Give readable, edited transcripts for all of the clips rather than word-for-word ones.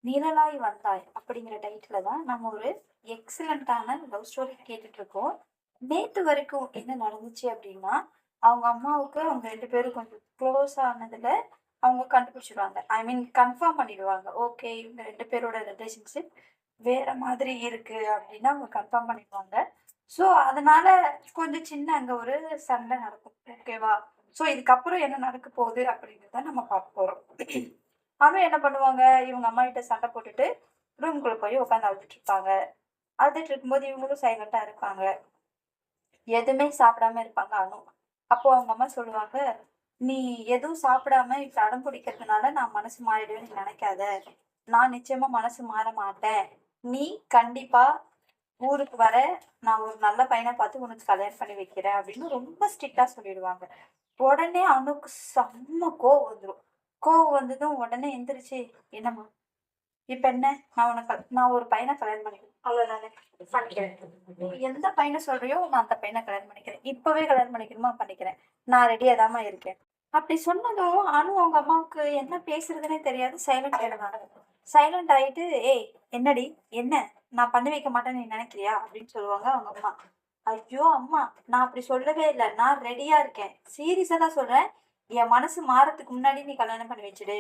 நிழலாய் வந்தாய் அப்படிங்கிற டைட்டில தான் நம்ம ஒரு எக்ஸலண்ட்டான லவ் ஸ்டோரி கேட்டுட்டு இருக்கோம். நேத்து வரைக்கும் என்ன நடந்துச்சு அப்படின்னா, அவங்க அம்மாவுக்கு அவங்க 2 பேரும் கொஞ்சம் க்ளோஸ் ஆனதுல அவங்க கண்டுபிடிச்சுருவாங்க. ஐ மீன் கன்ஃபார்ம் பண்ணிடுவாங்க. ஓகே, இவங்க 2 பேரோட ரிலேஷன்ஷிப் வேற மாதிரி இருக்கு அப்படின்னு அவங்க கன்ஃபார்ம் பண்ணிடுவாங்க. ஸோ, அதனால கொஞ்சம் சின்ன அங்க ஒரு சண்டை நடக்கும். ஓகேவா? ஸோ, இதுக்கப்புறம் என்ன நடக்க போகுது அப்படிங்கிறத நம்ம பார்க்க போறோம். அனு என்ன பண்ணுவாங்க, இவங்க அம்மாகிட்ட சண்டை போட்டுட்டு ரூம்குள்ள போய் உட்காந்து அழுதுட்டு இருப்பாங்க. அழுதுட்டு இருக்கும்போது இவங்களும் சைலண்டா இருப்பாங்க. எதுவுமே சாப்பிடாம இருப்பாங்க அனு. அப்போ அவங்க அம்மா சொல்லுவாங்க, "நீ எதுவும் சாப்பிடாம இப்ப அடம் பிடிக்கிறதுனால நான் மனசு மாறிடுவேன்னு நீ நினைக்காத. நான் நிச்சயமா மனசு மாற மாட்டேன். நீ கண்டிப்பா ஊருக்கு வர, நான் ஒரு நல்ல பையன பார்த்து உனக்கு கல்யாணம் பண்ணி வைக்கிறேன்" அப்படின்னு ரொம்ப ஸ்ட்ரிக்ட்டா சொல்லிடுவாங்க. உடனே அணுக்கு செம்ம கோவம் வந்துரும். கோவம் வந்ததும் உடனே எந்திரிச்சு, "என்னம்மா? இப்ப என்ன? நான் ஒரு பையன கல்யாணம் பண்ணிக்கிறேன். அவ்வளவுதானே? பண்ணிக்கிறேன். நீ எந்த பையன சொல்றியோ நான் அந்த பையன கல்யாணம் பண்ணிக்கிறேன். இப்பவே கல்யாணம் பண்ணிக்கணுமா? பண்ணிக்கிறேன். நான் ரெடியா தாம்மா இருக்கேன்." அப்படி சொன்னதும் அனு அவங்க அம்மாவுக்கு என்ன பேசுறதுன்னே தெரியாது. சைலண்ட் ஆயிடுவாங்க. சைலண்ட் ஆயிட்டு, "ஏய் என்னடி? என்ன? நான் பண்ணி வைக்க மாட்டேன்னு நீ நினைக்கிறியா?" அப்படின்னு சொல்லுவாங்க அவங்க அம்மா. ஐயோ அம்மா! நான் அப்படி சொல்லவே இல்ல. நான் ரெடியா இருக்கேன். சீரியஸா தான் சொல்றேன். என் மனசு மாறத்துக்கு முன்னாடி நீ கல்யாணம் பண்ணி வச்சுடு.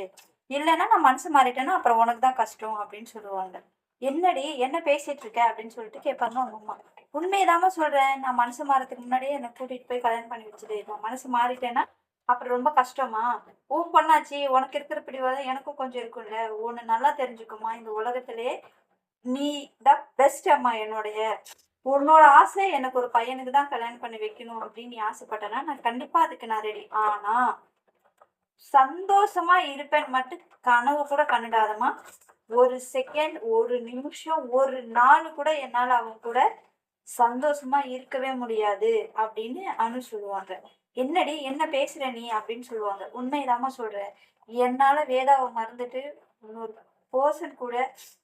இல்லன்னா நான் மனசு மாறிட்டேன்னா அப்புறம் உனக்கு தான் கஷ்டம் அப்படின்னு சொல்லுவாங்க. "என்னடி? என்ன பேசிட்டு இருக்க?" அப்படின்னு சொல்லிட்டு கேட்பாங்க அவங்க அம்மா. "உண்மையதாம்மா சொல்றேன். நான் மனசு மாறத்துக்கு முன்னாடியே என்ன கூட்டிட்டு போய் கல்யாணம் பண்ணி வச்சுடு. நான் மனசு மாறிட்டேன்னா அப்புறம் ரொம்ப கஷ்டமா? உன் பொண்ணாச்சு. உனக்கு இருக்கிற பிடிவாதம் எனக்கும் கொஞ்சம் இருக்கும்ல. ஒண்ணு நல்லா தெரிஞ்சுக்கோமா, இந்த உலகத்திலேயே நீ தான் பெஸ்ட் அம்மா என்னுடைய. உன்னோட ஆசை எனக்கு ஒரு பையனுக்கு தான் கல்யாணம் பண்ணி வைக்கணும் அப்படின்னு நீ ஆசைப்பட்டனா, நான் கண்டிப்பா அதுக்கு நான் ரெடி. ஆனா, சந்தோஷமா இருப்பேன்னு மட்டும் கனவு கூட கண்டுடாதம்மா. ஒரு செகண்ட், ஒரு நிமிஷம், ஒரு நாள் கூட என்னால அவன் கூட சந்தோஷமா இருக்கவே முடியாது அப்படின்னு அனு சொல்லுவாங்க. "என்னடி? என்ன பேசுற நீ?" அப்படின்னு சொல்லுவாங்க. "உண்மைதாம்மா சொல்றேன். என்னால வேதாவ மறந்துட்டு இன்னொரு பெர்சன் கூட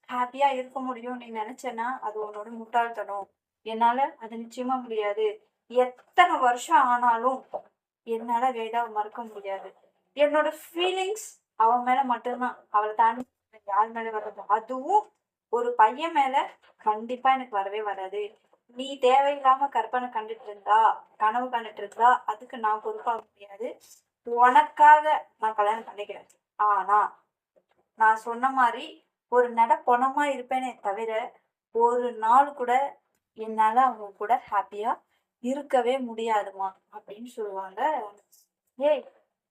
ஹேப்பியா இருக்க முடியும்னு நீ நினைச்சேன்னா, அது உன்னோட முட்டாள்தனம். என்னால அது நிச்சயமா முடியாது. எத்தன வருஷம் ஆனாலும் என்னால வேதாவ மறக்க முடியாது. என்னோட ஃபீலிங்ஸ் அவன் மேல மட்டும் தான். அவள தாண்டி யார் மேல வராது. அதுவும் ஒரு பையன் மேல கண்டிப்பா எனக்கு வரவே வராது. நீ தேவையில்லாம கற்பனை கண்டுட்டு இருந்தா, கனவு கண்டுட்டு இருந்தா, அதுக்கு நான் பொறுப்பாக முடியாது. உனக்காக நான் கல்யாணம் பண்ணிக்கிறேன். ஆனா, நான் சொன்ன மாரி ஒரு பொணமா இருப்பேனே தவிர, ஒரு நாள் கூட என்னால அவங்க கூட ஹேப்பியா இருக்கவே முடியாதும்மா அப்படின்னு சொல்லுவாங்க. "ஏய்!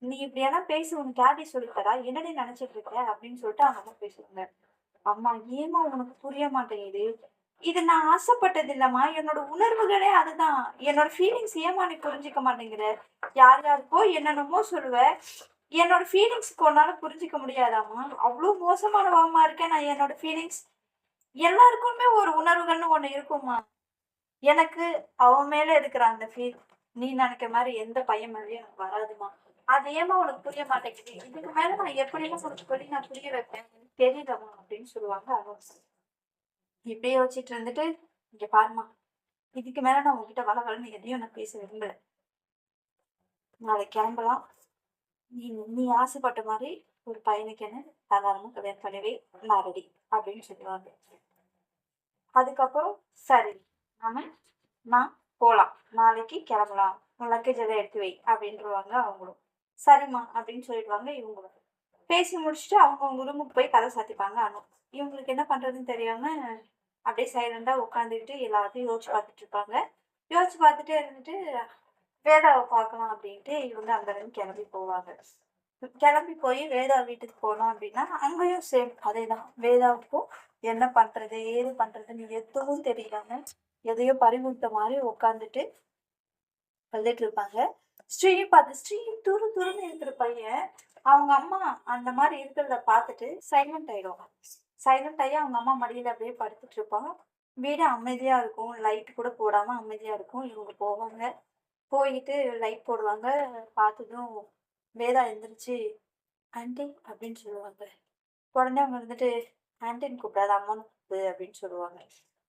நீ இப்படியெல்லாம் பேசி உனக்கு யார்டி சொல்லி தரா? என்னடி நினைச்சிட்டு இருக்க?" அப்படின்னு சொல்லிட்டு அவங்க அம்மா பேசுவாங்க. "அம்மா ஏம்மா உனக்கு புரிய மாட்டேங்குது? இது நான் ஆசைப்பட்டது இல்லம்மா. என்னோட உணர்வுகளே அதுதான். என்னோட ஃபீலிங்ஸ் ஏம்மா நீ புரிஞ்சுக்க மாட்டேங்கிற? யார் யாருக்கோ என்னென்னமோ சொல்லுவ. என்னோட ஃபீலிங்ஸ்க்கு உன்னால புரிஞ்சுக்க முடியாதாம்மா? அவ்ளோ மோசமானவமா இருக்கேன் நான் என்னோட ஃபீலிங்ஸ். எல்லாருக்குமே ஒரு உணர்வுகள்னு ஒண்ணு இருக்கும்மா. எனக்கு அவன் மேல இருக்கிற அந்த ஃபீல், நீ நினைக்கிற மாரி எந்த பையன் மேலயும் எனக்கு வராதும்மா. அது ஏம்மா உனக்கு புரிய மாட்டேங்குது? இதுக்கு மேல நான் எப்படிம்மா உனக்கு சொல்லி நான் புரிய வைப்பேன்? எனக்கு தெரியலம்மா" அப்படின்னு சொல்லுவாங்க அனூஸ். இப்படியே யோசிச்சுட்டு இருந்துட்டு, "இங்க பாரும்மா, இதுக்கு மேல நான் உன்கிட்ட வளவளன்னு எதையும் நான் பேச விரும்பல. நாளைக்கு கிளம்பலாம். நீ நீ ஆசைப்பட்ட மாரி ஒரு பையனுக்கு என்ன தாராளமா கல்யாணம் பண்ணி வை. நான் ரெடி" அப்படின்னு சொல்லுவாங்க. அதுக்கப்புறம், "சரி, நாம நான் போலாம். நாளைக்கு கிளம்பலாம். உன் லக்கேஜ் எல்லாம் எடுத்து வை" அப்படின்ருவாங்க அவங்களும். "சரிம்மா" அப்படின்னு சொல்லிடுவாங்க இவங்களும். பேசி முடிச்சுட்டு அவங்கவங்க ரூமுக்கு போய் கதவ சாத்திப்பாங்க அனு. இவங்களுக்கு என்ன பண்றதுன்னு தெரியாம அப்படியே சைலண்டா உட்காந்துக்கிட்டு எல்லாத்தையும் யோசிச்சு பார்த்துட்டு இருப்பாங்க. யோசிச்சு பார்த்துட்டே இருந்துட்டு, வேதாவ பார்க்கலாம் அப்படின்ட்டு இவங்க அங்கருந்து கிளம்பி போவாங்க. கிளம்பி போய் வேதா வீட்டுக்கு போனோம் அப்படின்னா, அங்கேயும் சேம் அதேதான். வேதாவுக்கும் என்ன பண்றது? ஏது பண்றதுன்னு எதுவும் தெரியாம, எதையோ பறிமுட்ட மாரி உட்காந்துட்டு அழுதுட்டு இருப்பாங்க. ஸ்ரீ துரு துருன்னு இருக்கிற பையன், அவங்க அம்மா அந்த மாரி இருக்கிறத பார்த்துட்டு சைலண்ட் ஆயிடுவான். சைலண்ட் ஆகி அவங்க அம்மா மடியில அப்படியே படுத்துட்டு இருப்பான். வீடு அமைதியா இருக்கும். லைட் கூட போடாம அமைதியா இருக்கும். இவங்க போவாங்க. போயிட்டு லைட் போடுவாங்க. பார்த்ததும் வேதா எந்திரிச்சு, "ஆன்டி" அப்படின்னு சொல்லுவாங்க. உடனே அவங்க வந்துட்டு, "ஆன்டின்னு கூப்பிடாத, அம்மான்னு கூப்பிடு" அப்படின்னு சொல்லுவாங்க.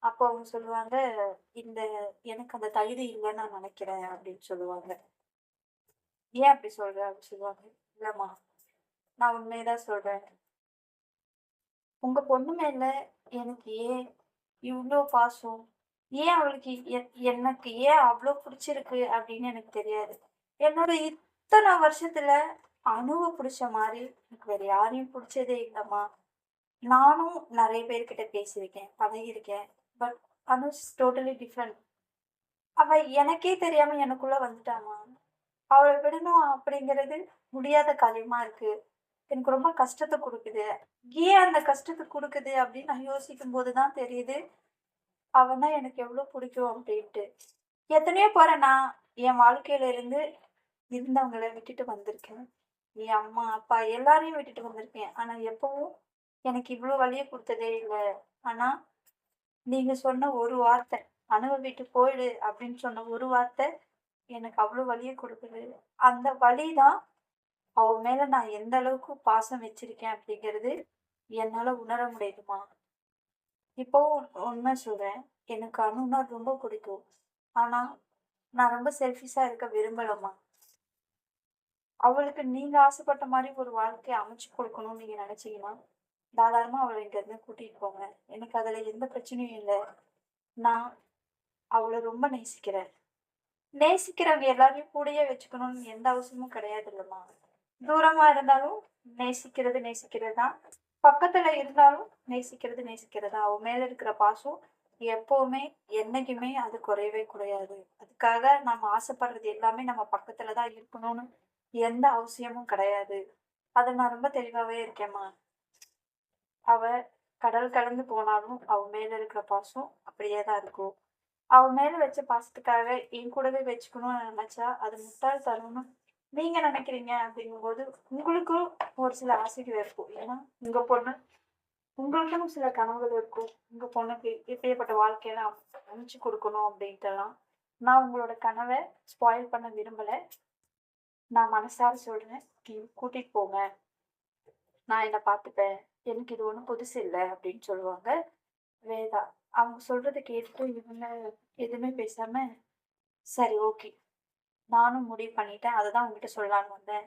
அப்போ அவங்க சொல்லுவாங்க, "இந்த எனக்கு அந்த தகுதி இல்லன்னு நான் நினைக்கிறேன்" அப்படின்னு சொல்லுவாங்க. "ஏன் அப்படி சொல்ற?" அப்படின்னு சொல்லுவாங்க. "இல்லம்மா, நான் உண்மைய தான் சொல்றேன். உங்க பொண்ணு மேல எனக்கு ஏன் இவ்ளோ பாசம்? ஏன் அவளுக்கு எனக்கு ஏன் அவ்ளோ பிடிச்சிருக்கு அப்படின்னு எனக்கு தெரியாது. என்னோட இத்தன வருஷத்துல அணுவ புடிச்ச மாரி எனக்கு வேற யாரையும் புடிச்சதே இல்லம்மா. நானும் நெறைய பேர்கிட்ட பேசியிருக்கேன், பழகியிருக்கேன். But Anu is totally different. அவ எனக்கே தெரியாம எனக்குள்ள வந்துட்டாம்மா. அவள விடணும் அப்படிங்கிறது முடியாத காரியமா இருக்கு. எனக்கு ரொம்ப கஷ்டத்த குடுக்குது. ஏன் அந்த கஷ்டத்த குடுக்குது அப்படின்னு நான் யோசிக்கும்போது தான் தெரியுது, அவன்னா எனக்கு எவ்ளோ பிடிக்கும் அப்படின்ட்டு. எத்தனையோ பேர நான் என் வாழ்க்கையில இருந்து இருந்தவங்கள விட்டுட்டு வந்திருக்கேன். என் அம்மா, அப்பா எல்லாரையும் விட்டுட்டு வந்திருக்கேன். ஆனா எப்பவும் எனக்கு இவ்ளோ வலிய குடுத்ததே இல்ல. ஆனா நீங்க சொன்ன ஒரு வார்த்தை, "அணுவ விட்டு போயிடு" அப்படின்னு சொன்ன ஒரு வார்த்தை எனக்கு அவ்ளோ வலிய குடுக்குது. அந்த வலி தான் அவ மேல நான் எந்த அளவுக்கு பாசம் வச்சிருக்கேன் அப்படிங்கிறது என்னால உணர முடியுதுமா. இப்பவும் உண்மை சொல்றேன். எனக்கு அணுனா ரொம்ப பிடிக்கும். ஆனா, நான் ரொம்ப செல்ஃபிஷா இருக்க விரும்பலம்மா. அவளுக்கு நீங்க ஆசைப்பட்ட மாரி ஒரு வாழ்க்கைய அமைச்சு குடுக்கணும்னு நீங்க நெனச்சீங்கன்னா, தாராளமா அவள இங்கருந்து கூட்டிட்டு போங்க. எனக்கு அதுல எந்த பிரச்சனையும் இல்ல. நான் அவள ரொம்ப நேசிக்கிறேன். நேசிக்கிறவங்க எல்லாரையும் கூடயே வச்சுக்கணும்னு எந்த அவசியமும் கிடையாதுல்லம்மா. தூரமா இருந்தாலும் நேசிக்கிறது நேசிக்கிறது தான். பக்கத்துல இருந்தாலும் நேசிக்கிறது நேசிக்கிறது தான். அவ மேல இருக்கிற பாசம் எப்பவுமே, என்னைக்குமே அது குறையவே குறையாது. அதுக்காக நம்ம ஆசைப்படுறது எல்லாமே நம்ம பக்கத்துல தான் இருக்கணும்னு எந்த அவசியமும் கிடையாது. அத நான் ரொம்ப தெளிவாவே இருக்கேன்ம்மா. அவ கடல் கடந்து போனாலும் அவ மேல இருக்கிற பாசம் அப்படியே தான் இருக்கும். அவ மேல வச்ச பாசத்துக்காக என் கூடவே வச்சுக்கணும்னு நினைச்சா, அது முட்டாள்தனம்னு நீங்க நினைக்கிறீங்க அப்படிங்கும்போது, உங்களுக்கும் ஒரு சில ஆசைகள் இருக்கும். ஏன்னா, உங்க பொண்ணு உங்களுக்குன்னு சில கனவுகள் இருக்கும். உங்க பொண்ணுக்கு இப்படிப்பட்ட வாழ்க்கையெல்லாம் அமைச்சு கொடுக்கணும் அப்படின்ட்டுலாம். நான் உங்களோட கனவ ஸ்பாயில் பண்ண விரும்பல. நான் மனசார சொல்றேன். நீங்க கூட்டிட்டு போங்க. நான் என்ன பார்த்துப்பேன். எனக்கு இது ஒண்ணும் புதுசு இல்ல அப்படின்னு சொல்லுவாங்க. வேதா. அவங்க சொல்றத கேட்டுட்டு இவங்க எதுவுமே பேசாம, சரி ஓகே. நானும் முடிவு பண்ணிட்டேன். அததான் உங்ககிட்ட சொல்லலான்னு வந்தேன்.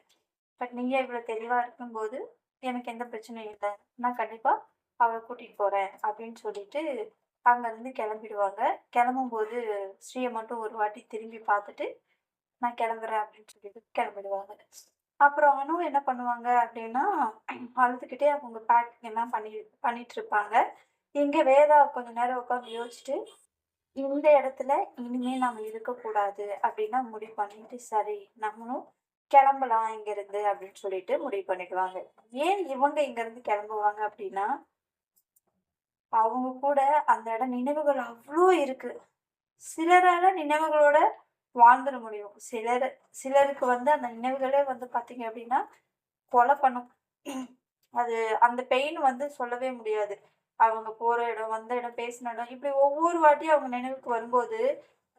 பட் நீங்க இவ்வளவு தெளிவா இருக்கும்போது, எனக்கு எந்த பிரச்சனையும் இல்ல. நான் கண்டிப்பா அவள கூட்டிட்டு போறேன் அப்படின்னு சொல்லிட்டு, அங்கருந்து கிளம்பிடுவாங்க. கிளம்பும்போது ஸ்ரீய மட்டும் ஒரு வாட்டி திரும்பி பார்த்துட்டு, நான் கிளம்புறேன் அப்படின்னு சொல்லிட்டு கிளம்பிடுவாங்க. அப்புறம் அனு என்ன பண்ணுவாங்க அப்படின்னா, அழுதுகிட்டே அவங்க பேக்கிங் எல்லாம் பண்ணிட்டு இருப்பாங்க. இங்க வேதா கொஞ்ச நேரம் உட்காந்து யோசிச்சுட்டு, இந்த இடத்துல இனிமே நாம இருக்கக்கூடாது அப்படின்னு முடிவு பண்ணிட்டு, சரி நம்மளும் கிளம்பலாம் இங்கிருந்து அப்படின்னு சொல்லிட்டு முடிவு பண்ணிடுவாங்க. ஏன் இவங்க இங்கிருந்து கிளம்புவாங்க அப்படின்னா, அவங்க கூட அந்த இடம் நினைவுகள் அவ்ளோ இருக்கு. சிலரால நினைவுகளோட வாழ்ந்துட முடியும். சிலருக்கு வந்து அந்த நினைவுகளே வந்து பார்த்தீங்க அப்படின்னா, கொலை பண்ணும். அது அந்த பெயின் வந்து சொல்லவே முடியாது. அவங்க போற இடம், வந்த இடம், பேசின இடம், இப்படி ஒவ்வொரு வாட்டியும் அவங்க நினைவுக்கு வரும்போது,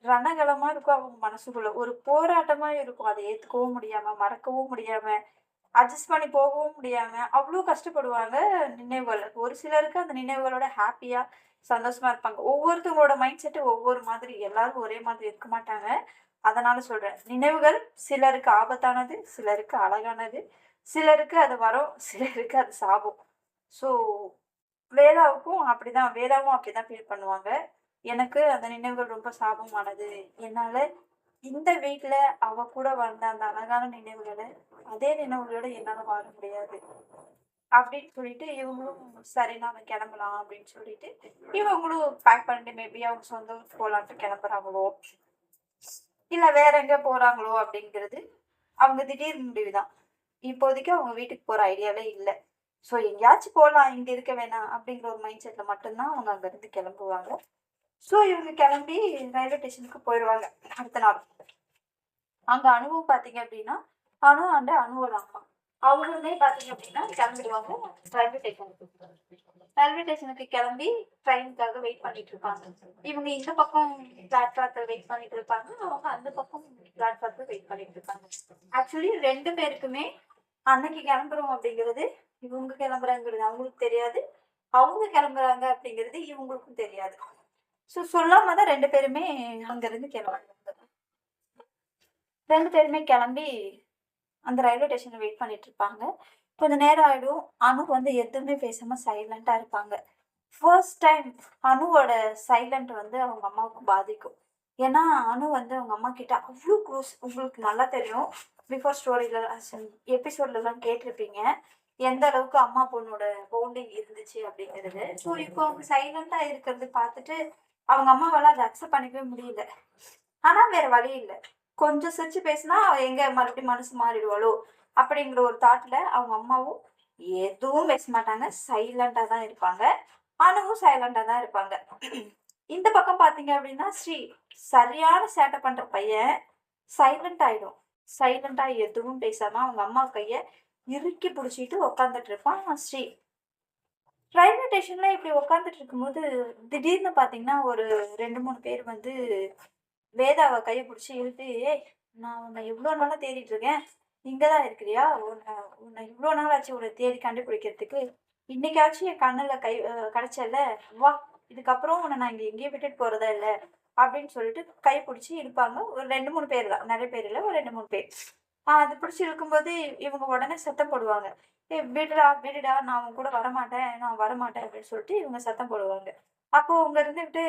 ரணகளமா இருக்கும் அவங்க மனசுக்குள்ள. ஒரு போராட்டமா இருக்கும். அத ஏத்துக்கவும் முடியாம, மறக்கவும் முடியாம, அட்ஜஸ்ட் பண்ணி போகவும் முடியாம, அவ்ளோ கஷ்டப்படுவாங்க நினைவுகள். ஒரு சிலருக்கு அந்த நினைவுகளோட ஹேப்பியா, சந்தோஷமா இருப்பாங்க. ஒவ்வொருத்தவங்களோட மைண்ட் செட் ஒவ்வொரு மாதிரி. எல்லாரும் ஒரே மாதிரி இருக்க மாட்டாங்க. அதனால சொல்றேன். நினைவுகள் சிலருக்கு ஆபத்தானது, சிலருக்கு அழகானது, சிலருக்கு அது வரம், சிலருக்கு அது சாபம். ஸோ வேதாவும் அப்படிதான் ஃபீல் பண்ணுவாங்க. எனக்கு அந்த நினைவுகள் ரொம்ப சாபமானது. என்னால இந்த வீட்ல அவ கூட வாழ்ந்த அந்த அழகான நினைவுகள, அதே நினைவுகளோட என்னால வாழ முடியாது. அப்படின்னு சொல்லிட்டு இவங்களும் சரி நாம கிளம்பலாம் அப்படின்னு சொல்லிட்டு, இவங்களும் பேக் பண்ணிட்டு மேபி அவங்க சொந்த ஊருக்கு போலான்ட்டு கிளம்புறாங்களோ, இல்ல வேற எங்க போறாங்களோ அப்படிங்கிறது அவங்க திடீர் முடிவுதான். இப்போதைக்கு அவங்க வீட்டுக்கு போற ஐடியாவே இல்ல. ஸோ எங்கேயாச்சும் போலாம், இங்க இருக்க வேணாம் அப்படிங்கிற ஒரு மைண்ட் செட்ல மட்டும்தான் அவங்க அங்கருந்து கிளம்புவாங்க. ஸோ இவங்க கிளம்பி ரயில்வே ஸ்டேஷனுக்கு போயிடுவாங்க அடுத்த நாள். அங்க அனுவும் பார்த்தீங்க அப்படின்னா, அனுவோட அம்மா. அவங்களுமே பார்த்தீங்க அப்படின்னா கிளம்பிடுவாங்க ரயில்வே ஸ்டேஷனுக்கு. ரயில்வே ஸ்டேஷனுக்கு கிளம்பி ட்ரெயினுக்காக வெயிட் பண்ணிட்டு இருப்பாங்க. இவங்க இந்த பக்கம் பிளாட்ஃபார்ம்ல வெயிட் பண்ணிட்டு இருப்பாங்க. அவங்க அந்த பக்கம் பிளாட்ஃபார்ம்ல வெயிட் பண்ணிட்டு இருப்பாங்க. ஆக்சுவலி 2 பேருக்குமே அன்னைக்கு கிளம்புறோம் அப்படிங்கிறது, இவங்க கிளம்புறாங்கிறது அவங்களுக்கு தெரியாது. அவங்க கிளம்புறாங்க அப்படிங்கிறது இவங்களுக்கும் தெரியாது. ஸோ சொல்லாம தான் 2 பேருமே அங்கருந்து கிளம்புறாங்க. 2 பேருமே கிளம்பி அந்த ரயில்வே ஸ்டேஷன்ல வெயிட் பண்ணிட்டு இருப்பாங்க. கொஞ்ச நேரம் ஆயிடும். அனு வந்து எதுவுமே பேசாம சைலண்டா இருப்பாங்க. ஃபர்ஸ்ட் டைம் அனுவோட சைலண்ட் வந்து அவங்க அம்மாவுக்கு பாதிக்கும். ஏன்னா, அனு வந்து அவங்க அம்மா கிட்ட அவ்ளோ க்ளோஸ். உங்களுக்கு நல்லா தெரியும். பிஃபோர் ஸ்டோரில எபிசோட்லலாம் கேட்டிருப்பீங்க. எந்த அளவுக்கு அம்மா பொண்ணோட பாண்டிங் இருந்துச்சு அப்படிங்கிறது. ஸோ, இப்போ அவங்க சைலண்டா இருக்கிறது பார்த்துட்டு, அவங்க அம்மாவால அத அக்செப்ட் பண்ணிக்கவே முடியல. ஆனா வேற வழி இல்ல. கொஞ்சம் சிரிச்சு பேசினா, அவ எங்க மறுபடியும் மனசு மாறிடுவாளோ! அப்படிங்கிற ஒரு தாட்ல அவங்க அம்மாவும் எதுவும் பேச மாட்டாங்க. சைலண்டா தான் இருப்பாங்க. அனுவும் சைலண்டா தான் இருப்பாங்க. இந்த பக்கம் பார்த்தீங்க அப்படின்னா, ஸ்ரீ சரியான சேட்டை பண்ற பையன் சைலண்ட் ஆயிடும். சைலண்டா எதுவும் பேசாம அவங்க அம்மா கைய இறுக்கி பிடிச்சிட்டு உட்காந்துட்டு இருப்பான் ஸ்ரீ. ரயில்வே ஸ்டேஷன்ல இப்படி உட்காந்துட்டு இருக்கும்போது, திடீர்னு பார்த்தீங்கன்னா, ஒரு 2, 3 பேர் வந்து வேதாவ கைய பிடிச்சு இழுத்து, "ஏய்! நான் உன்னை இவ்ளோ நாளா தேடிட்டு இருக்கேன். இங்க தான் இருக்கிறியா? உன்னை உன்னை இவ்ளோ நாள் ஆச்சு உன்னை தேடி கண்டுபிடிக்கிறதுக்கு. இன்னைக்காச்சும் என் கண்ணுல கிடைச்சல்ல. வா! இதுக்கப்புறம் உன்னை நான் இங்க எங்கேயும் விட்டுட்டு போறதா இல்ல." அப்படின்னு சொல்லிட்டு கை பிடிச்சு இழுப்பாங்க. ஒரு 2, 3 பேர் தான். நெறைய பேர் இல்ல. ஒரு 2, 3 பேர். அது பிடிச்சு இழுக்கும்போது இவங்க உடனே சத்தம் போடுவாங்க. "ஏய் விடுடா, விடுடா. நான் உன் கூட வரமாட்டேன். நான் வரமாட்டேன்." அப்படின்னு சொல்லிட்டு இவங்க சத்தம் போடுவாங்க. அப்போ அவங்க இருந்துகிட்டு,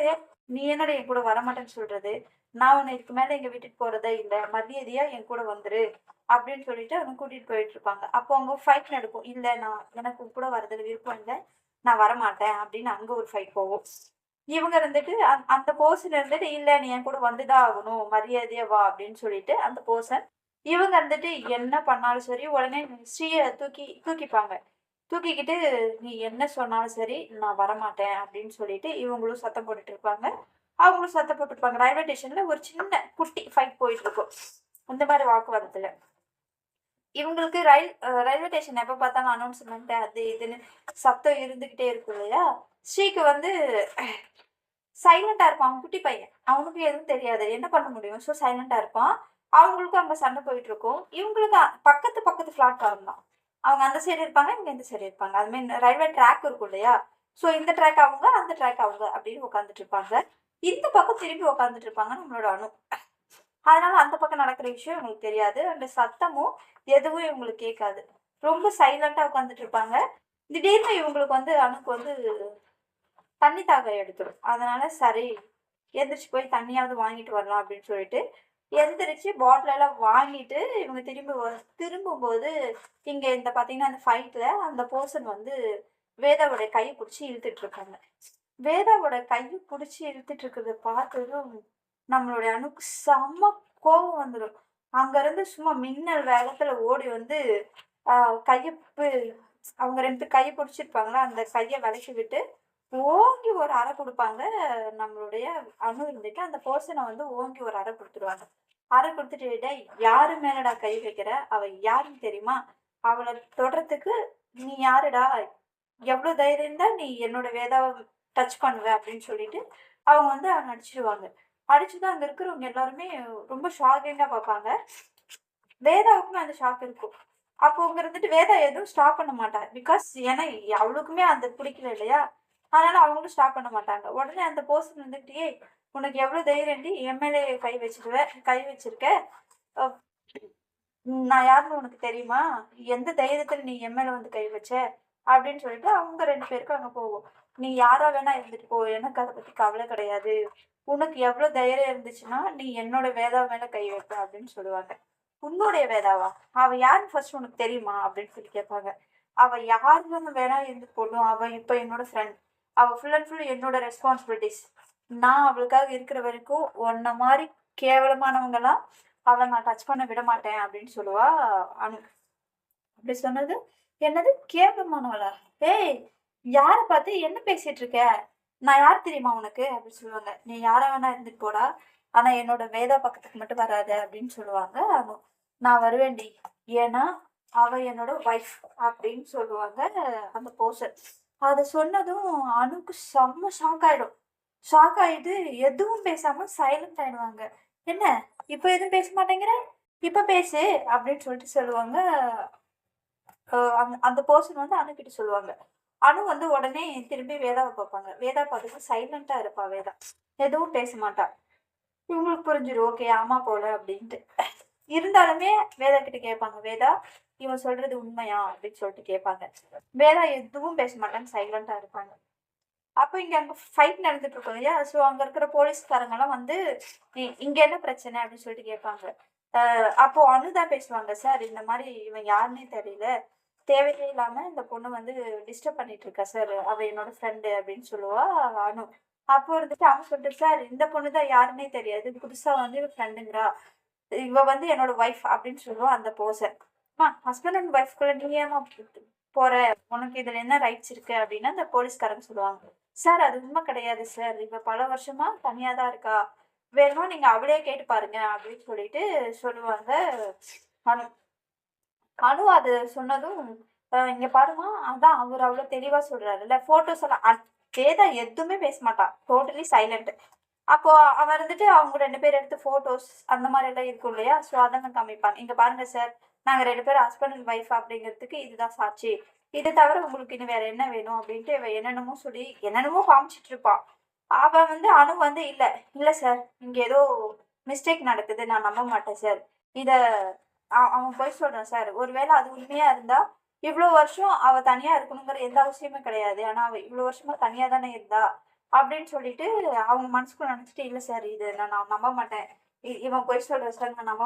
"நீ என்னடி என் கூட வரமாட்டேன்னு சொல்றது? நான் உன்னை இதுக்கு மேல இங்க விட்டுட்டு போறதே இல்ல. மரியாதையா என் கூட வந்துரு." அப்படின்னு சொல்லிட்டு அவங்க கூட்டிட்டு போயிட்டு இருப்பாங்க. அப்போ அங்க ஃபைட் நடக்கும். "இல்ல எனக்கு உன் கூட வரதுல விருப்பம் இல்ல. நான் வரமாட்டேன்." அப்படின்னு அங்க ஒரு ஃபைட் போகும். இவங்க இருந்துட்டு அந்த பர்சன் இருந்துட்டு, "இல்ல நீ என் கூட வந்துதான் ஆகணும். மரியாதையா வா." அப்படின்னு சொல்லிட்டு அந்த பர்சன் இவங்க இருந்துட்டு என்ன பண்ணாலும் சரி, உடனே ஸ்ரீய தூக்கிப்பாங்க. தூக்கிக்கிட்டு, "நீ என்ன சொன்னாலும் சரி, நான் வரமாட்டேன்." அப்படின்னு சொல்லிட்டு இவங்களும் சத்தம் போட்டுட்டு இருப்பாங்க. அவங்களும் சத்தம் போட்டுருப்பாங்க. ரயில்வே ஸ்டேஷன்ல ஒரு சின்ன குட்டி ஃபைட் போயிட்டு இருக்கும். இந்த மாரி வாக்குவாதத்துல. இவங்களுக்கு ரயில்வே ஸ்டேஷன் எப்ப பார்த்தாலும் அனௌன்ஸ்மென்ட் அது இதுன்னு சத்தம் இருந்துகிட்டே இருக்கும் இல்லையா? ஸ்ரீக்கு வந்து சைலண்டா இருப்பான். அவன் குட்டி பையன். அவனுக்கு எதுவும் தெரியாது. என்ன பண்ண முடியும்? ஸோ சைலண்டா இருப்பான். அவங்களுக்கும் அங்க சண்டை போயிட்டு இருக்கும். இவங்களுக்கு பக்கத்து பக்கத்து பிளாட்ஃபார்ம் தான். அவங்க அந்த சைடு இருப்பாங்க, இவங்க இந்த சைடு இருப்பாங்க. அது மாரி ரயில்வே ட்ராக் இருக்கும் இல்லையா? ஸோ இந்த ட்ராக் அவங்க, அந்த ட்ராக் அவங்க அப்படின்னு உட்காந்துட்டு இருப்பாங்க. இந்த பக்கம் திரும்பி உட்காந்துட்டு இருப்பாங்க நம்மளோட அனு. அதனால அந்த பக்கம் நடக்கிற விஷயம் இவங்களுக்கு தெரியாது. அந்த சத்தமும் எதுவும் இவங்களுக்கு கேட்காது. ரொம்ப சைலண்டா உட்காந்துட்டு இருப்பாங்க. திடீர்னு இவங்களுக்கு வந்து அணுக்கு வந்து தண்ணி தாகம் எடுத்துரும். அதனால சரி எந்திரிச்சு போய் தண்ணியாவது வாங்கிட்டு வரலாம் அப்படின்னு சொல்லிட்டு எந்திரிச்சு பாட்டில் எல்லாம் வாங்கிட்டு இவங்க திரும்பும்போது இங்க இந்த பாத்தீங்கன்னா அந்த ஃபைட்ல அந்த பர்சன் வந்து வேதாவோட கையை பிடிச்சி இழுத்துட்டு இருக்காங்க. வேதாவோட கையை பிடிச்சி இழுத்துட்டு இருக்கிறத பார்த்ததும் நம்மளுடைய அணுக்கு செம்ம கோபம் வந்துடும். அங்க இருந்து சும்மா மின்னல் வேகத்துல ஓடி வந்து கையை அவங்க 2 கையை பிடிச்சிருப்பாங்களா அந்த கையை விலக்கி விட்டு ஓங்கி ஒரு அறை குடுப்பாங்க. நம்மளுடைய அணு இருந்துட்டு, அந்த பெர்சன வந்து ஓங்கி ஒரு அறை குடுத்துருவாங்க. அறை குடுத்துட்டு, "டேய் யாரு மேலடா கை வைக்கிற? அவ யாருன்னு தெரியுமா? அவள தொடுறதுக்கு நீ யாருடா? எவ்ளோ தைரியம் இருந்தா நீ என்னோட வேதாவ டச் பண்ணுவ?" அப்படின்னு சொல்லிட்டு, அவங்க வந்து அவன அடிச்சுருவாங்க. அடிச்சதும் அங்க இருக்கிறவங்க எல்லாருமே ரொம்ப ஷாக்கிங்கா பார்ப்பாங்க. வேதாவுக்குமே அந்த ஷாக் இருக்கும். அப்போ அவங்க இருந்துட்டு வேதா எதுவும் ஸ்டாப் பண்ண மாட்டா. பிகாஸ் ஏன்னா அவளுக்குமே அந்த பிடிக்கல இல்லையா? அதனால அவங்களும் ஸ்டாப் பண்ண மாட்டாங்க. உடனே அந்த பெர்சன் வந்துட்டு, "ஏய்! உனக்கு எவ்ளோ தைரியம்டி என் மேல கை வச்சிருக்க? அ நான் யாருன்னு உனக்கு தெரியுமா? எந்த தைரியத்துல நீ என் மேல வந்து கை வச்ச?" அப்படின்னு சொல்லிட்டு அவங்க 2 பேருக்கும் அங்க போகும். "நீ யாரா வேணா இருந்துட்டு போ. எனக்கு அத பத்தி கவலை கிடையாது. உனக்கு எவ்ளோ தைரியம் இருந்துச்சுன்னா, நீ என்னோட வேதா மேல கை வைப்ப." அப்படின்னு சொல்லுவாங்க. "உன்னுடைய வேதாவா? அவ யாருன்னு ஃபர்ஸ்ட் உனக்கு தெரியுமா?" அப்படின்னு சொல்லி கேட்பாங்க. "அவ யாருன்னு வேணா இருந்துட்டு போட்டும். அவ இப்ப என்னோட ஃப்ரெண்ட். அவ ஃபுல் அண்ட் ஃபுல் என்னோட ரெஸ்பான்சிபிலிட்டிஸ். நான் அவளுக்காக இருக்கிற வரைக்கும் உன்ன மாரி கேவலமானவங்கலாம் அவள நான் டச் பண்ண விட மாட்டேன்." அப்படின்னு சொல்லுவா அனு. அப்படி சொன்னது, "என்னது கேவலமானவளா? ஏய்! யார பார்த்து என்ன பேசிட்டு இருக்க? நான் யார் தெரியுமா உனக்கு?" அப்படின்னு சொல்லுவாங்க. "நீ யாரா வேணா இருந்துட்டு போடா. ஆனா என்னோட வேதா பக்கத்துக்கு மட்டும் வராத." அப்படின்னு சொல்லுவாங்க அனு. "நான் வருவேன்டி. ஏன்னா அவ என்னோட ஒய்ஃப்." அப்படின்னு சொல்லுவாங்க அந்த பெர்சன். அத சொன்னதும் அனுக்கு செம்ம ஷாக் ஆயிடும். ஷாக் ஆயிட்டு எதுவும் பேசாம சைலண்ட் ஆயிடுவாங்க. "என்ன? இப்ப எதுவும் பேச மாட்டேங்கிற? இப்ப பேசு." அப்படின்னு சொல்லிட்டு சொல்லுவாங்க. அந்த பெர்சன் வந்து அனுகிட்ட சொல்லுவாங்க. அனு வந்து உடனே திரும்பி வேதாவ பார்ப்பாங்க. வேதா பார்த்துட்டு சைலண்டா இருப்பா வேதா. எதுவும் பேச மாட்டா. இவங்களுக்கு புரிஞ்சிரும். ஓகே ஆமா போல அப்படின்ட்டு. இருந்தாலுமே வேதா கிட்ட கேட்பாங்க. "வேதா இவன் சொல்றது உண்மையா அப்படின்னு சொல்லிட்டு கேட்பாங்க. வேதா எதுவும் பேச மாட்டாங்க, சைலண்டா இருப்பாங்க. அப்போ அங்க ஃபைட் நடந்துட்டு இருக்கும் இல்லையா? ஸோ அங்க இருக்கிற போலீஸ்காரங்கலாம் வந்து இங்க என்ன பிரச்சனை அப்படின்னு சொல்லிட்டு கேட்பாங்க. அப்போ அனுதான் பேசுவாங்க. சார் இந்த மாதிரி இவன் யாருன்னே தெரியல. தேவையே இல்லாம இந்த பொண்ணு வந்து டிஸ்டர்ப் பண்ணிட்டு இருக்கா சார். அவ என்னோட ஃப்ரெண்டு அப்படின்னு சொல்லுவா அனு. அப்போ இருந்துட்டு அவன் சொல்லிட்டு சார் இந்த பொண்ணு தான் யாருன்னே தெரியாது. புதுசா வந்து இவ ஃப்ரெண்டுங்கிறா. இவ வந்து என்னோட ஒய்ஃப் அப்படின்னு சொல்லுவா அந்த போசர். ஹஸ்பண்ட் அண்ட் ஒய்ஃப்குள்ள நீ ஏமா போற? உனக்கு இதுல என்ன ரைட்ஸ் இருக்கு அப்படின்னு அந்த போலீஸ்காரங்க சொல்லுவாங்க. சார் அது உண்மை கிடையாது சார். இவ பல வருஷமா தனியா தான் இருக்கா. வேணுமா நீங்க அவளே கேட்டு பாருங்க அப்படின்னு சொல்லிட்டு சொல்லுவாங்க. அனு அனு அது சொன்னதும் இங்க பாருமா, அதான் அவர் அவ்வளவு தெளிவா சொல்றாருல்ல. போட்டோஸ் எல்லாம் வேதா எதுவுமே பேச மாட்டான், டோட்டலி சைலண்ட். அப்போ அவன் இருந்துட்டு அவங்க 2 பேர் எடுத்து போட்டோஸ் அந்த மாதிரி எல்லாம் இருக்கும் இல்லையா? ஸோ அதெல்லாம் காமிப்பாங்க. இங்க பாருங்க சார், நாங்க 2 பேரும் ஹஸ்பண்ட் அண்ட் ஒய்ஃப் அப்படிங்கிறதுக்கு இதுதான் சாட்சி. இது தவிர உங்களுக்கு இன்னும் வேற என்ன வேணும் அப்படின்ட்டு இவன் என்னென்னமோ சொல்லி என்னென்னமோ காமிச்சிட்டு இருப்பான். அவன் வந்து அனு வந்து இல்ல இல்ல சார், இங்க ஏதோ மிஸ்டேக் நடக்குது, நான் நம்ப மாட்டேன் சார். இத அவன் போய் சொல்றான் சார். ஒருவேளை அது உண்மையா இருந்தா இவ்வளோ வருஷம் அவ தனியா இருக்கணுங்கிற எந்த அவசியமே கிடையாது. ஆனா அவ இவ்வளோ வருஷமா தனியா தானே இருந்தா அப்படின்னு சொல்லிட்டு அவங்க மனசுக்குள்ள நினைச்சிட்டு இல்ல சார் இது நான் நம்ப மாட்டேன். இவன் பொய் சொல்ற சார், நான் நம்ப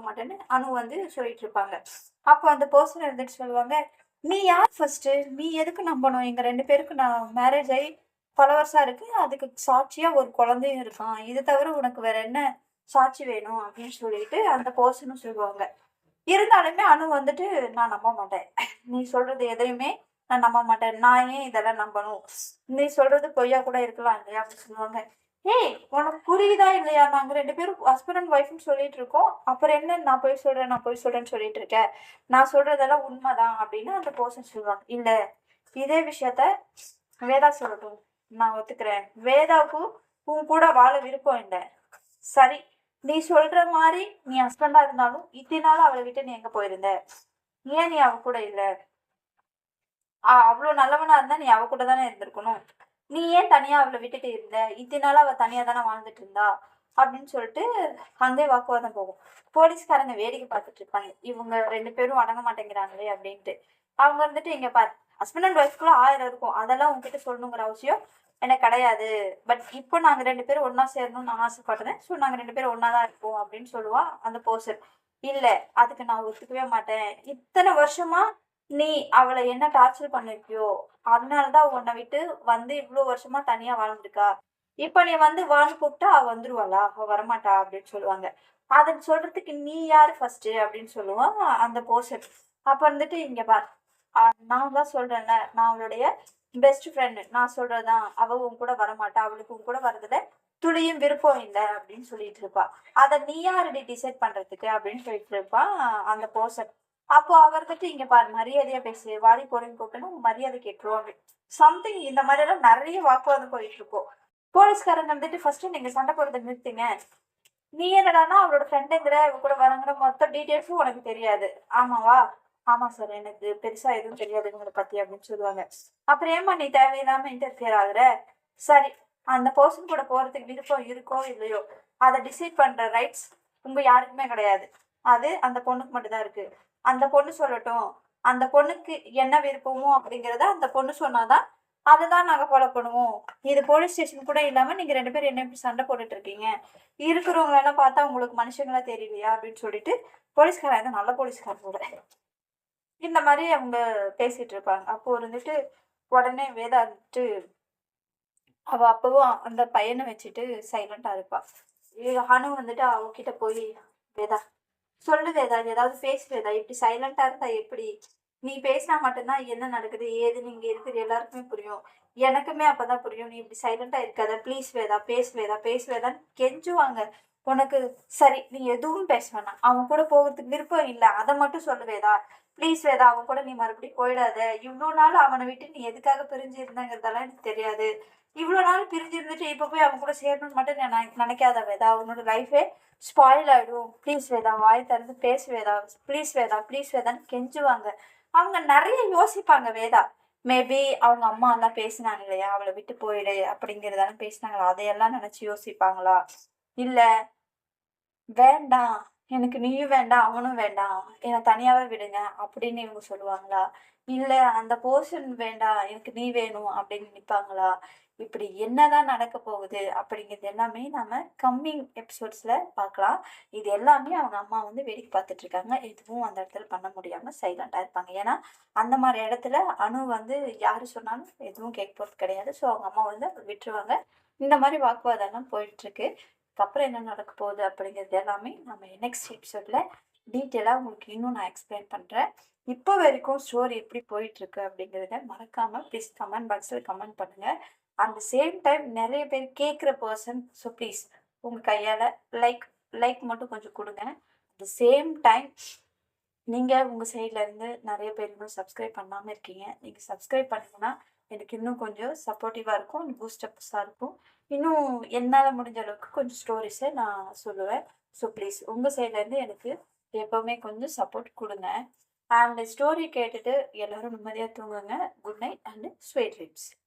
மாட்டேன்னு அனு வந்து சொல்லிட்டு இருப்பாங்க. அப்போ அந்த பர்சன் இருந்துட்டு சொல்லுவாங்க, நீ யார் ஃபர்ஸ்ட்? நீ எதுக்கு நம்பணும்? எங்க 2 பேருக்கு நான் மேரேஜ் ஆகி பல வருஷம் இருக்கு. அதுக்கு சாட்சியா ஒரு குழந்தையும் இருக்கான். இது தவிர உனக்கு வேற என்ன சாட்சி வேணும் அப்படின்னு சொல்லிட்டு அந்த பர்சனும் சொல்லுவாங்க. இருந்தாலுமே அனு வந்துட்டு நான் நம்ப மாட்டேன். நீ சொல்றது எதையுமே நான் நம்ப மாட்டேன். நான் ஏன் இதெல்லாம் நம்பணும்? நீ சொல்றது பொய்யா கூட இருக்கலாம் இல்லையா அப்படின்னு சொல்லுவாங்க. ஏய் உனக்கு புரியுதா இல்லையா? நாங்க 2 பேரும் ஹஸ்பண்ட் அண்ட் ஒய்ஃப்னு சொல்லிட்டு இருக்கோம். அப்புறம் என்ன நான் பொய் சொல்றேன், நான் பொய் சொல்றேன்னு சொல்லிட்டு இருக்கேன். நான் சொல்றதெல்லாம் உண்மைதான் அப்படின்னு அந்த பர்சன் சொல்லுவாங்க. இல்ல, இதே விஷயத்த வேதா சொல்லட்டும், நான் ஒத்துக்கிறேன். வேதாவுக்கும் உன் கூட வாழ விருப்பம் இல்லை. சரி, நீ சொல்ற மாதிரி நீ ஹஸ்பண்டா இருந்தாலும் இத்தனை நாள் அவளை விட்டு நீ எங்க போயிருந்த? ஏன் நீ அவ கூட இல்ல? அவ்வளவு நல்லவனா இருந்தா நீ அவ கூட தானே இருந்திருக்கணும். நீ ஏன் தனியா அவளை விட்டுட்டு இருந்த? இத்தனை நாள் அவ தனியா தானே வாழ்ந்துட்டு இருந்தா அப்படின்னு சொல்லிட்டு அங்கே வாக்குவாதம் போகும். போலீஸ்காரங்க வேடிக்கை பார்த்துட்டு இருப்பாங்க, இவங்க 2 பேரும் அடங்க மாட்டேங்கிறாங்களே அப்படின்ட்டு. அவங்க வந்துட்டு இங்க பாரு, ஹஸ்பண்ட் அண்ட் ஒய்ஃப்குள்ள 1000 இருக்கும், அதெல்லாம் உங்ககிட்ட சொல்லணுங்கிற அவசியம் எனக்கு கிடையாது. பட் இப்போ நாங்க 2 பேரும் ஒன்னா சேரணும்னு நான் ஆசைப்படுறேன். ஸோ நாங்க 2 பேரும் ஒன்னாதான் இருப்போம் அப்படின்னு சொல்லுவா அந்த போர்சன். இல்ல, அதுக்கு நான் ஒத்துக்கவே மாட்டேன். இத்தனை வருஷமா நீ அவளை என்ன டார்ச்சர் பண்ணிருக்கியோ, அதனாலதான் உன்னை விட்டு வந்து இவ்வளவு வருஷமா தனியா வாழ்ந்துருக்கா. இப்ப நீ வந்து வான்னு கூப்பிட்டா அவ வந்துருவாளா? அவ வரமாட்டா அப்படின்னு சொல்லுவாங்க. அத சொல்றதுக்கு நீ யாரு ஃபர்ஸ்ட் அப்படின்னு சொல்லுவான் அந்த போர்சன். அப்ப வந்துட்டு இங்க பார், நான் தான் சொல்றேன்ல, நான் அவளுடைய பெஸ்ட் ஃப்ரெண்டு. நான் சொல்றதுதான், அவ உன் கூட வரமாட்டா, அவளுக்கு உன் கூட வர்றதுல துளியும் விருப்பம் இல்லை அப்படின்னு சொல்லிட்டு இருப்பா. அதை நீ யாரடி டிசைட் பண்றதுக்கு அப்படின்னு சொல்லிட்டு இருப்பான் அந்த பர்சன். அப்போ அவர் வந்துட்டு இங்க பாரு, மரியாதையா பேசு, வாடி போறேன்னு கூப்பிட்டேன்னா மரியாதை கேட்டுருவோம் அப்படி சம்திங். இந்த மாதிரி எல்லாம் நிறைய வாக்குவாதம் போயிட்டு இருக்கும். போலீஸ்காரங்க வந்துட்டு ஃபர்ஸ்ட் நீங்க சண்டை போடுறதை நிறுத்துங்க. நீ என்னடானா அவளோட ஃப்ரெண்டுங்கிற, இவ கூட வரங்கிற மொத்த டீட்டெயில்ஸும் உனக்கு தெரியாது, ஆமாவா? ஆமா சார், எனக்கு பெருசா எதுவும் தெரியாது இவங்களை பத்தி அப்படின்னு சொல்லுவாங்க. அப்புறம் ஏமா நீ தேவையில்லாம இன்டர்ஃபியர் ஆகுற? சரி, அந்த பர்சன் கூட போறதுக்கு விருப்பம் இருக்கோ இல்லையோ, அதை டிசைட் பண்ற ரைட்ஸ் உங்க யாருக்குமே கிடையாது. அது அந்த பொண்ணுக்கு மட்டும்தான் இருக்கு. அந்த பொண்ணு சொல்லட்டும். அந்த பொண்ணுக்கு என்ன விருப்பமோ அப்படிங்கிறத அந்த பொண்ணு சொன்னாதான் அதுதான் நாங்க ஃபாலோ பண்ணுவோம். இது போலீஸ் ஸ்டேஷன் கூட இல்லாம நீங்க 2 பேரும் என்ன இப்படி சண்டை போட்டுட்டு இருக்கீங்க? இருக்கிறவங்க எல்லாம் பார்த்தா உங்களுக்கு மனுஷங்களா தெரியலையா அப்படின்னு சொல்லிட்டு போலீஸ்காரன் நல்ல போலீஸ்காரன் கூட இந்த மாதிரி அவங்க பேசிட்டு இருப்பாங்க. அப்போ இருந்துட்டு உடனே வேதா இருந்துட்டு அவ அப்பவும் அந்த பையனை வச்சுட்டு சைலண்டா இருப்பா. அனு வந்துட்டு அவகிட்ட போய், வேதா சொல்லு வேதா, ஏதாவது பேசு வேதா, இப்படி சைலண்டா இருந்தா எப்படி? நீ பேசினா மட்டும்தான் என்ன நடக்குது ஏதுன்னு இங்க இருக்கிற எல்லாருக்குமே புரியும். எனக்குமே அப்பதான் புரியும். நீ இப்படி சைலண்டா இருக்காத, ப்ளீஸ் வேதா, பேசு வேதா, பேசு வேதான்னு கெஞ்சுவாங்க. உனக்கு சரி, நீ எதுவும் பேச வேணாம், அவன் கூட போகிறதுக்கு விருப்பம் இல்லை, அதை மட்டும் சொல்லு வேதா, ப்ளீஸ் வேதா, அவன் கூட நீ மறுபடியும் போயிடாத. இவ்வளோ நாள் அவனை விட்டு நீ எதுக்காக பிரிஞ்சு இருந்தாங்கிறதெல்லாம் எனக்கு தெரியாது. இவ்வளோ நாள் பிரிஞ்சு இருந்துட்டு இப்போ போய் அவன் கூட சேரணும்னு மட்டும் நினைக்காத வேதா, அவனோட லைஃபே ஸ்பாயில் ஆயிடும். ப்ளீஸ் வேதா, வாய் திறந்து பேசு வேதா, ப்ளீஸ் வேதா, ப்ளீஸ் வேதான்னு கெஞ்சுவாங்க. அவங்க நிறைய யோசிப்பாங்க வேதா. மேபி அவங்க அம்மா எல்லாம் பேசினாங்க இல்லையா, அவளை விட்டு போயிடு அப்படிங்கிறதான பேசினாங்களா, அதையெல்லாம் நினைச்சு யோசிப்பாங்களா? இல்ல வேண்டாம், எனக்கு நீயும் வேண்டாம், அவனும் வேண்டாம். என்ன தனியாவே விடுங்க அப்படின்னு இவங்க சொல்லுவாங்களா? இல்ல அந்த போர்ஷன் வேண்டாம், எனக்கு நீ வேணும் அப்படின்னு நிப்பாங்களா? இப்படி என்னதான் நடக்க போகுது அப்படிங்கிறது எல்லாமே நாம கம்மிங் எபிசோட்ஸ்ல பார்க்கலாம். இது எல்லாமே அவங்க அம்மா வந்து வேடிக்கை பார்த்துட்டு இருக்காங்க. எதுவும் அந்த இடத்துல பண்ண முடியாம சைலண்டா இருப்பாங்க. ஏன்னா, அந்த மாரி இடத்துல அனு வந்து யாரு சொன்னாலும் எதுவும் கேட்க போறது கிடையாது. ஸோ அவங்க அம்மா வந்து விட்டுருவாங்க. இந்த மாரி வாக்குவாதம்லாம் போயிட்டுருக்கு. அதுக்கப்புறம் என்ன நடக்க போகுது அப்படிங்கிறது எல்லாமே நம்ம நெக்ஸ்ட் எபிசோட்ல டீட்டெயிலாக உங்களுக்கு இன்னும் நான் எக்ஸ்பிளைன் பண்ணுறேன். இப்போ வரைக்கும் ஸ்டோரி எப்படி போயிட்டுருக்கு அப்படிங்கிறத மறக்காமல் ப்ளீஸ் கமெண்ட் பாக்ஸில் கமெண்ட் பண்ணுங்கள். அட் த சேம் டைம் நிறைய பேர் கேட்குற பர்சன், ஸோ ப்ளீஸ் உங்கள் கையால் லைக் லைக் மட்டும் கொஞ்சம் கொடுங்க. அட் த சேம் டைம் நீங்கள் உங்கள் சைட்லேருந்து நிறைய பேர் இன்னும் சப்ஸ்கிரைப் பண்ணாமல் இருக்கீங்க. நீங்கள் சப்ஸ்கிரைப் பண்ணிங்கன்னா எனக்கு இன்னும் கொஞ்சம் சப்போர்ட்டிவாக இருக்கும், பூஸ்டப்ஸாக இருக்கும். இன்னும் என்னால் முடிஞ்ச அளவுக்கு கொஞ்சம் ஸ்டோரிஸை நான் சொல்லுவேன். ஸோ ப்ளீஸ் உங்கள் சைட்லேருந்து எனக்கு எப்போவுமே கொஞ்சம் சப்போர்ட் கொடுங்க. அண்ட் ஸ்டோரி கேட்டுட்டு எல்லோரும் நிம்மதியாக தூங்குங்க. Good night and sweet dreams.